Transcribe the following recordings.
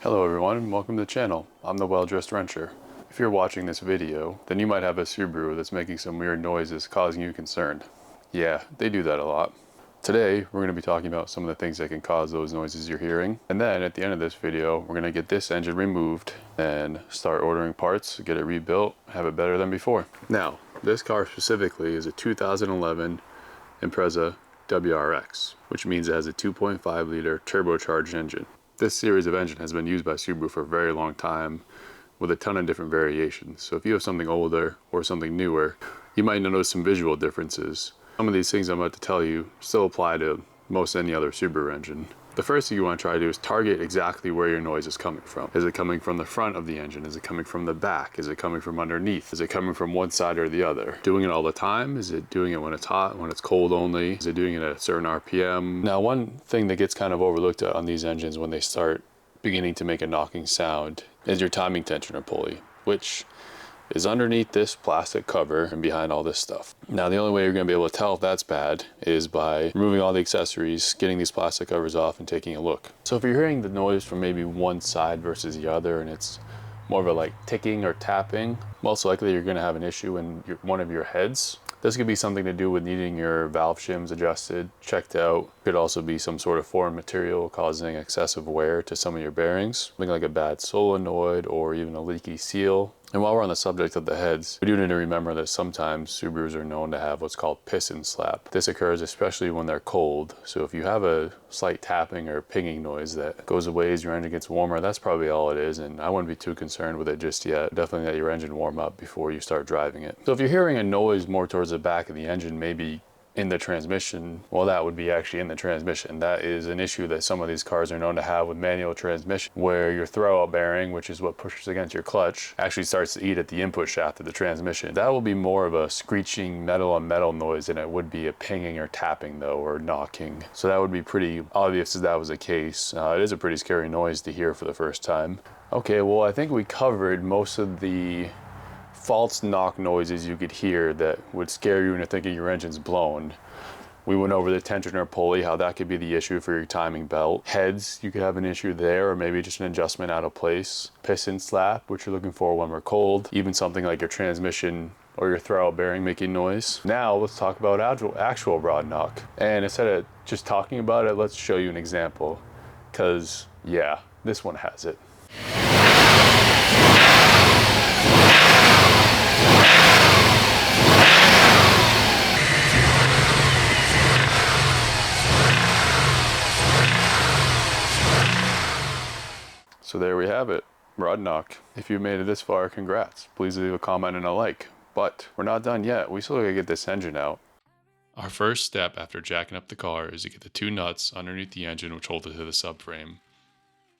Hello everyone and welcome to the channel. I'm the WellDressedWrencher. If you're watching this video, then you might have a Subaru that's making some weird noises causing you concern. Yeah, they do that a lot. Today, we're going to be talking about some of the things that can cause those noises you're hearing. And then at the end of this video, we're going to get this engine removed and start ordering parts, get it rebuilt, have it better than before. Now, this car specifically is a 2011 Impreza WRX, which means it has a 2.5 liter turbocharged engine. This series of engine has been used by Subaru for a very long time with a ton of different variations. So if you have something older or something newer, you might notice some visual differences. Some of these things I'm about to tell you still apply to most any other Subaru engine. The first thing you want to try to do is target exactly where your noise is coming from. Is it coming from the front of the engine? Is it coming from the back? Is it coming from underneath? Is it coming from one side or the other? Doing it all the time? Is it doing it when it's hot, when it's cold only? Is it doing it at a certain RPM? Now, one thing that gets kind of overlooked on these engines when they start beginning to make a knocking sound is your timing tensioner pulley, which is underneath this plastic cover and behind all this stuff. Now, the only way you're going to be able to tell if that's bad is by removing all the accessories, getting these plastic covers off, and taking a look. So if you're hearing the noise from maybe one side versus the other and it's more of a like ticking or tapping, most likely you're going to have an issue in one of your heads. This could be something to do with needing your valve shims adjusted, checked out. Could also be some sort of foreign material causing excessive wear to some of your bearings, something like a bad solenoid or even a leaky seal. And while we're on the subject of the heads, we do need to remember that sometimes Subarus are known to have what's called piston slap. This occurs especially when they're cold. So if you have a slight tapping or pinging noise that goes away as your engine gets warmer, that's probably all it is. And I wouldn't be too concerned with it just yet. Definitely let your engine warm up before you start driving it. So if you're hearing a noise more towards the back of the engine, maybe in the transmission, well, that would be actually in the transmission. That is an issue that some of these cars are known to have with manual transmission, where your throwout bearing, which is what pushes against your clutch, actually starts to eat at the input shaft of the transmission. That will be more of a screeching metal on metal noise than it would be a pinging or tapping though, or knocking. So that would be pretty obvious if that was the case. It is a pretty scary noise to hear for the first time. Okay, well, I think we covered most of the false knock noises you could hear that would scare you into thinking your engine's blown. We went over the tensioner pulley, how that could be the issue for your timing belt. Heads, you could have an issue there, or maybe just an adjustment out of place. Piston slap, which you're looking for when we're cold. Even something like your transmission or your throwout bearing making noise. Now let's talk about actual broad knock. And instead of just talking about it, let's show you an example. Because yeah, this one has it. So there we have it, broad knock. If you made it this far, congrats. Please leave a comment and a like. But we're not done yet. We still gotta get this engine out. Our first step after jacking up the car is to get the two nuts underneath the engine which hold it to the subframe.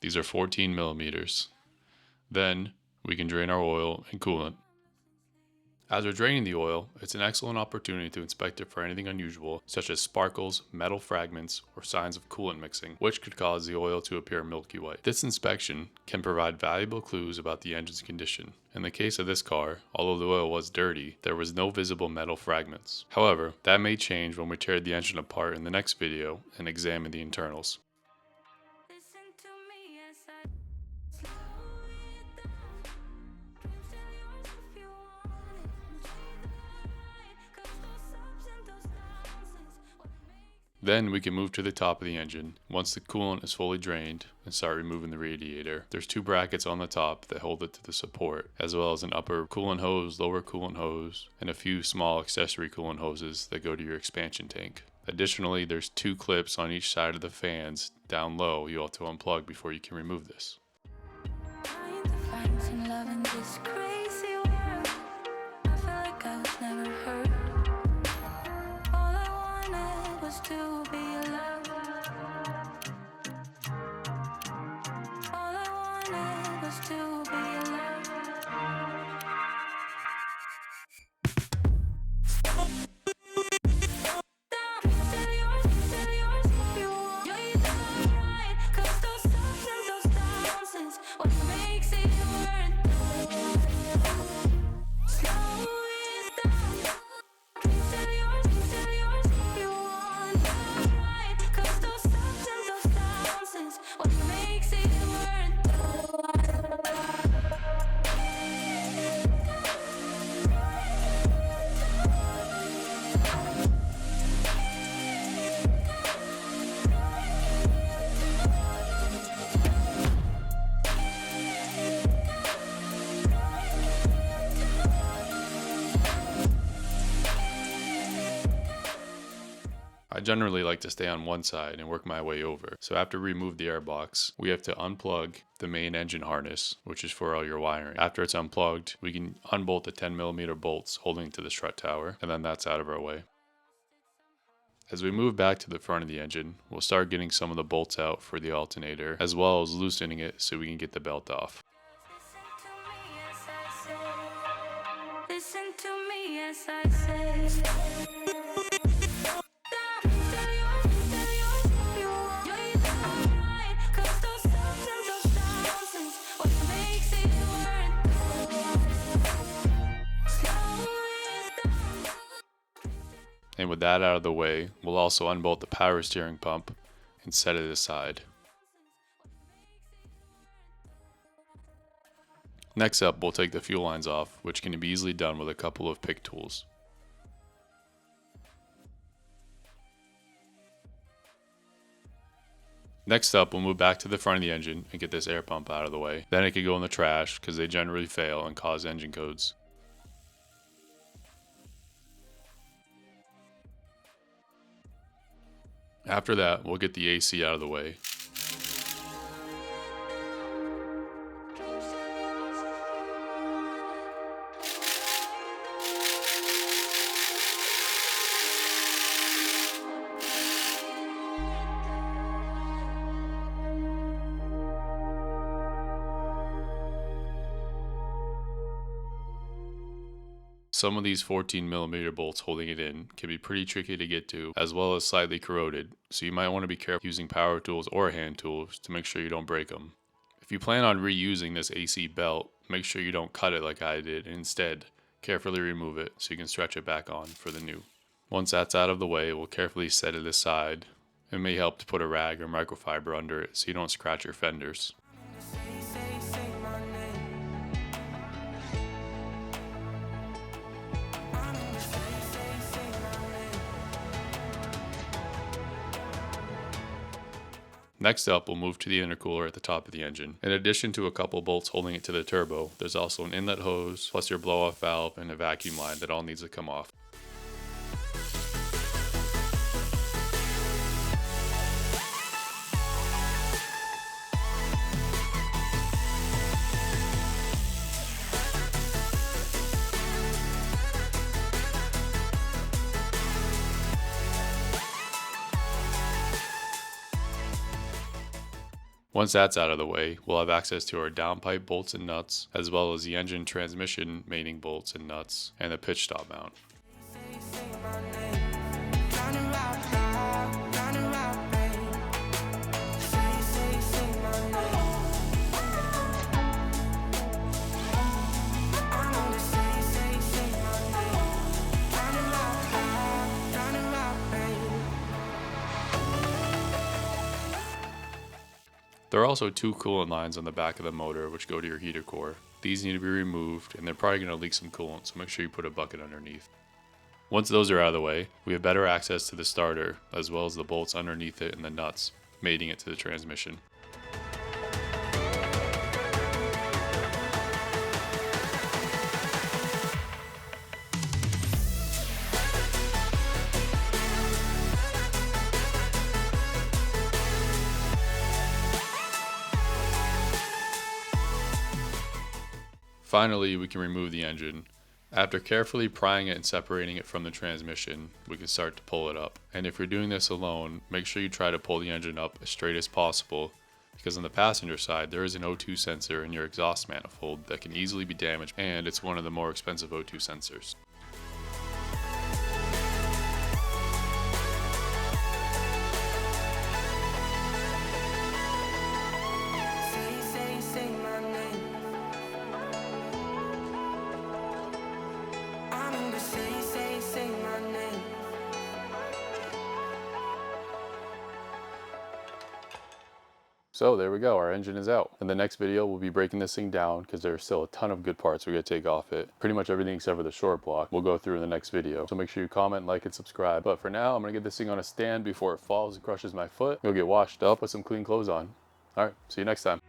These are 14 millimeters. Then we can drain our oil and coolant. As we're draining the oil, it's an excellent opportunity to inspect it for anything unusual, such as sparkles, metal fragments, or signs of coolant mixing, which could cause the oil to appear milky white. This inspection can provide valuable clues about the engine's condition. In the case of this car, although the oil was dirty, there was no visible metal fragments. However, that may change when we tear the engine apart in the next video and examine the internals. Then we can move to the top of the engine once the coolant is fully drained and start removing the radiator. There's two brackets on the top that hold it to the support, as well as an upper coolant hose, lower coolant hose, and a few small accessory coolant hoses that go to your expansion tank. Additionally, there's two clips on each side of the fans down low you have to unplug before you can remove this. I generally like to stay on one side and work my way over. So after we remove the air box, we have to unplug the main engine harness, which is for all your wiring. After it's unplugged, we can unbolt the 10mm bolts holding to the strut tower, and then that's out of our way. As we move back to the front of the engine, we'll start getting some of the bolts out for the alternator, as well as loosening it so we can get the belt off. Listen to me as I say. And with that out of the way, we'll also unbolt the power steering pump and set it aside. Next up, we'll take the fuel lines off, which can be easily done with a couple of pick tools. Next up, we'll move back to the front of the engine and get this air pump out of the way. Then it could go in the trash because they generally fail and cause engine codes. After that, we'll get the AC out of the way. Some of these 14mm bolts holding it in can be pretty tricky to get to, as well as slightly corroded, so you might want to be careful using power tools or hand tools to make sure you don't break them. If you plan on reusing this AC belt, make sure you don't cut it like I did, and instead, carefully remove it so you can stretch it back on for the new. Once that's out of the way, we'll carefully set it aside. It may help to put a rag or microfiber under it so you don't scratch your fenders. Next up, we'll move to the intercooler at the top of the engine. In addition to a couple bolts holding it to the turbo, there's also an inlet hose, plus your blow-off valve and a vacuum line that all needs to come off. Once that's out of the way, we'll have access to our downpipe bolts and nuts, as well as the engine transmission mating bolts and nuts, and the pitch stop mount. There are also two coolant lines on the back of the motor which go to your heater core. These need to be removed, and they're probably going to leak some coolant, so make sure you put a bucket underneath. Once those are out of the way, we have better access to the starter, as well as the bolts underneath it and the nuts, mating it to the transmission. Finally, we can remove the engine. After carefully prying it and separating it from the transmission, we can start to pull it up. And if you're doing this alone, make sure you try to pull the engine up as straight as possible, because on the passenger side, there is an O2 sensor in your exhaust manifold that can easily be damaged, and it's one of the more expensive O2 sensors. So there we go, our engine is out. In the next video, we'll be breaking this thing down because there's still a ton of good parts we gotta take off it. Pretty much everything except for the short block we'll go through in the next video. So make sure you comment, like, and subscribe. But for now, I'm gonna get this thing on a stand before it falls and crushes my foot. Go get washed up with some clean clothes on. All right, see you next time.